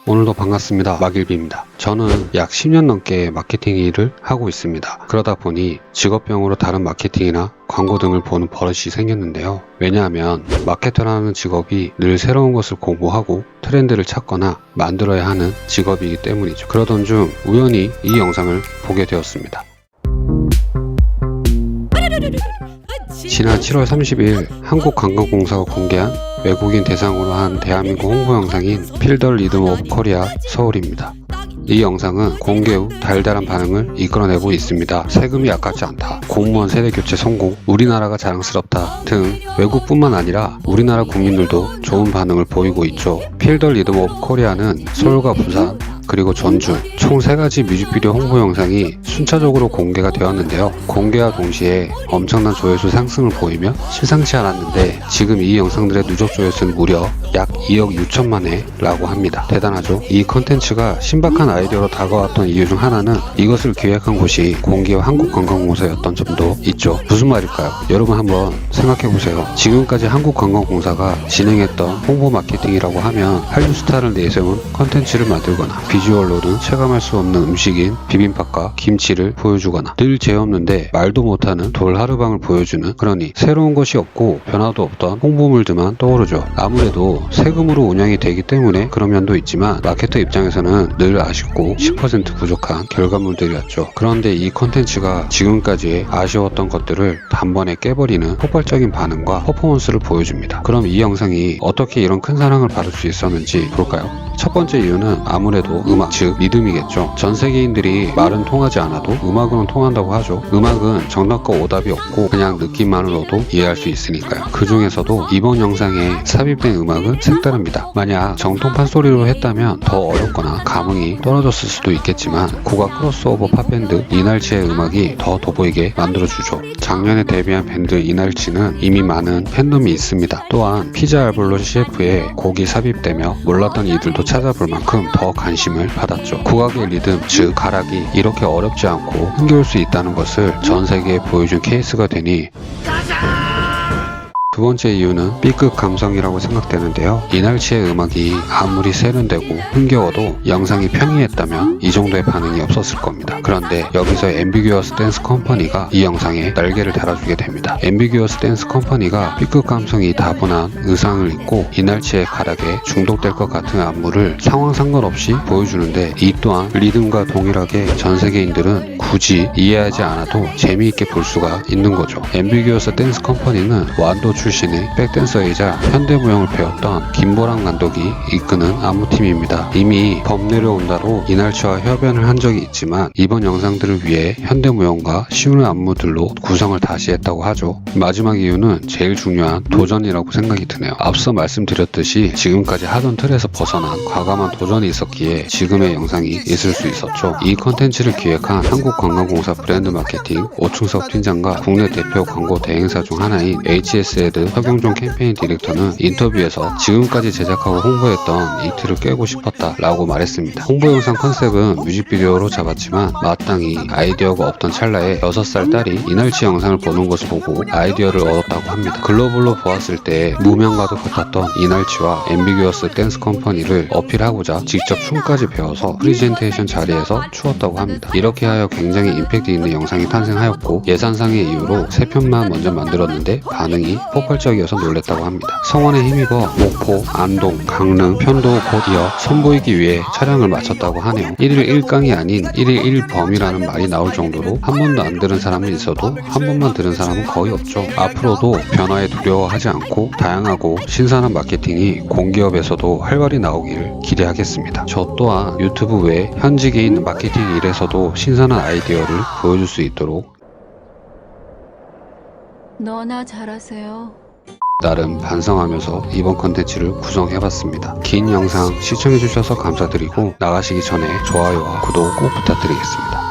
오늘도 반갑습니다. 막일비입니다. 저는 약 10년 넘게 마케팅 일을 하고 있습니다. 그러다 보니 직업병으로 다른 마케팅이나 광고 등을 보는 버릇이 생겼는데요. 왜냐하면 마케터라는 직업이 늘 새로운 것을 공부하고 트렌드를 찾거나 만들어야 하는 직업이기 때문이죠. 그러던 중 우연히 이 영상을 보게 되었습니다. 지난 7월 30일 한국관광공사가 공개한 외국인 대상으로 한 대한민국 홍보 영상인 필 더 리듬 오브 코리아 서울입니다. 이 영상은 공개 후 달달한 반응을 이끌어내고 있습니다. 세금이 아깝지 않다, 공무원 세대 교체 성공, 우리나라가 자랑스럽다 등 외국뿐만 아니라 우리나라 국민들도 좋은 반응을 보이고 있죠. 필 더 리듬 오브 코리아는 서울과 부산 그리고 전주 총 3가지 뮤직비디오 홍보 영상이 순차적으로 공개가 되었는데요. 공개와 동시에 엄청난 조회수 상승을 보이며 심상치 않았는데 지금 이 영상들의 누적 조회수는 무려 약 2억 6천만 회라고 합니다. 대단하죠? 이 컨텐츠가 신박한 아이디어로 다가왔던 이유 중 하나는 이것을 기획한 곳이 공기업 한국관광공사였던 점도 있죠. 무슨 말일까요? 여러분 한번 생각해보세요. 지금까지 한국관광공사가 진행했던 홍보 마케팅이라고 하면 한류 스타를 내세운 컨텐츠를 만들거나 비주얼로는 체감할 수 없는 음식인 비빔밥과 김치를 보여주거나 늘 죄없는데 말도 못하는 돌하르방을 보여주는, 그러니 새로운 것이 없고 변화도 없던 홍보물들만 떠오르죠. 아무래도 세금으로 운영이 되기 때문에 그런 면도 있지만 마케터 입장에서는 늘 아쉽고 10% 부족한 결과물들이었죠. 그런데 이 컨텐츠가 지금까지 아쉬웠던 것들을 단번에 깨버리는 폭발적인 반응과 퍼포먼스를 보여줍니다. 그럼 이 영상이 어떻게 이런 큰 사랑을 받을 수 있었는지 볼까요? 첫 번째 이유는 아무래도 음악, 즉 리듬이겠죠. 전 세계인들이 말은 통하지 않아도 음악으로는 통한다고 하죠. 음악은 정답과 오답이 없고 그냥 느낌만으로도 이해할 수 있으니까요. 그 중에서도 이번 영상에 삽입된 음악은 색다릅니다. 만약 정통 판소리로 했다면 더 어렵거나 감흥이 떨어졌을 수도 있겠지만 국악 크로스오버 팝밴드 이날치의 음악이 더 돋보이게 만들어주죠. 작년에 데뷔한 밴드 이날치는 이미 많은 팬덤이 있습니다. 또한 피자 알볼로 CF에 곡이 삽입되며 몰랐던 이들도 찾아볼 만큼 더 관심을 받았죠. 국악의 리듬, 즉 가락이 이렇게 어렵지 않고 흥겨울 수 있다는 것을 전 세계에 보여준 케이스가 되니 두 번째 이유는 B급 감성이라고 생각되는데요. 이날치의 음악이 아무리 세련되고 흥겨워도 영상이 평이했다면 이 정도의 반응이 없었을 겁니다. 그런데 여기서 앰비규어스 댄스 컴퍼니가 이 영상에 날개를 달아주게 됩니다. 앰비규어스 댄스 컴퍼니가 B급 감성이 다분한 의상을 입고 이날치의 가락에 중독될 것 같은 안무를 상황 상관없이 보여주는데, 이 또한 리듬과 동일하게 전 세계인들은 굳이 이해하지 않아도 재미있게 볼 수가 있는 거죠. 앰비규어스 댄스 컴퍼니는 완도 출신의 백댄서이자 현대무용을 배웠던 김보람 감독이 이끄는 안무팀입니다. 이미 범 내려온다로 이날치와 협연을 한 적이 있지만 이번 영상들을 위해 현대무용과 쉬운 안무들로 구성을 다시 했다고 하죠. 마지막 이유는 제일 중요한 도전이라고 생각이 드네요. 앞서 말씀드렸듯이 지금까지 하던 틀에서 벗어난 과감한 도전이 있었기에 지금의 영상이 있을 수 있었죠. 이 컨텐츠를 기획한 한국관광공사 브랜드 마케팅 오충석 팀장과 국내 대표 광고 대행사 중 하나인 HSL 서경종 캠페인 디렉터는 인터뷰에서 지금까지 제작하고 홍보했던 이 틀을 깨고 싶었다 라고 말했습니다. 홍보 영상 컨셉은 뮤직비디오로 잡았지만 마땅히 아이디어가 없던 찰나에 6살 딸이 이날치 영상을 보는 것을 보고 아이디어를 얻었다고 합니다. 글로벌로 보았을 때 무명과도 같았던 이날치와 앰비규어스 댄스 컴퍼니를 어필하고자 직접 춤까지 배워서 프리젠테이션 자리에서 추었다고 합니다. 이렇게 하여 굉장히 임팩트 있는 영상이 탄생하였고 예산상의 이유로 3편만 먼저 만들었는데 반응이 폭발적이어서 놀랬다고 합니다. 성원에 힘입어 목포, 안동, 강릉, 편도 곧 이어 선보이기 위해 촬영을 마쳤다고 하네요. 1일 1강이 아닌 1일 1범이라는 말이 나올 정도로 한 번도 안 들은 사람은 있어도 한 번만 들은 사람은 거의 없죠. 앞으로도 변화에 두려워하지 않고 다양하고 신선한 마케팅이 공기업에서도 활발히 나오기를 기대하겠습니다. 저 또한 유튜브 외 현직인 마케팅 일에서도 신선한 아이디어를 보여줄 수 있도록 너나 잘하세요. 나름 반성하면서 이번 컨텐츠를 구성해봤습니다. 긴 영상 시청해주셔서 감사드리고 나가시기 전에 좋아요와 구독 꼭 부탁드리겠습니다.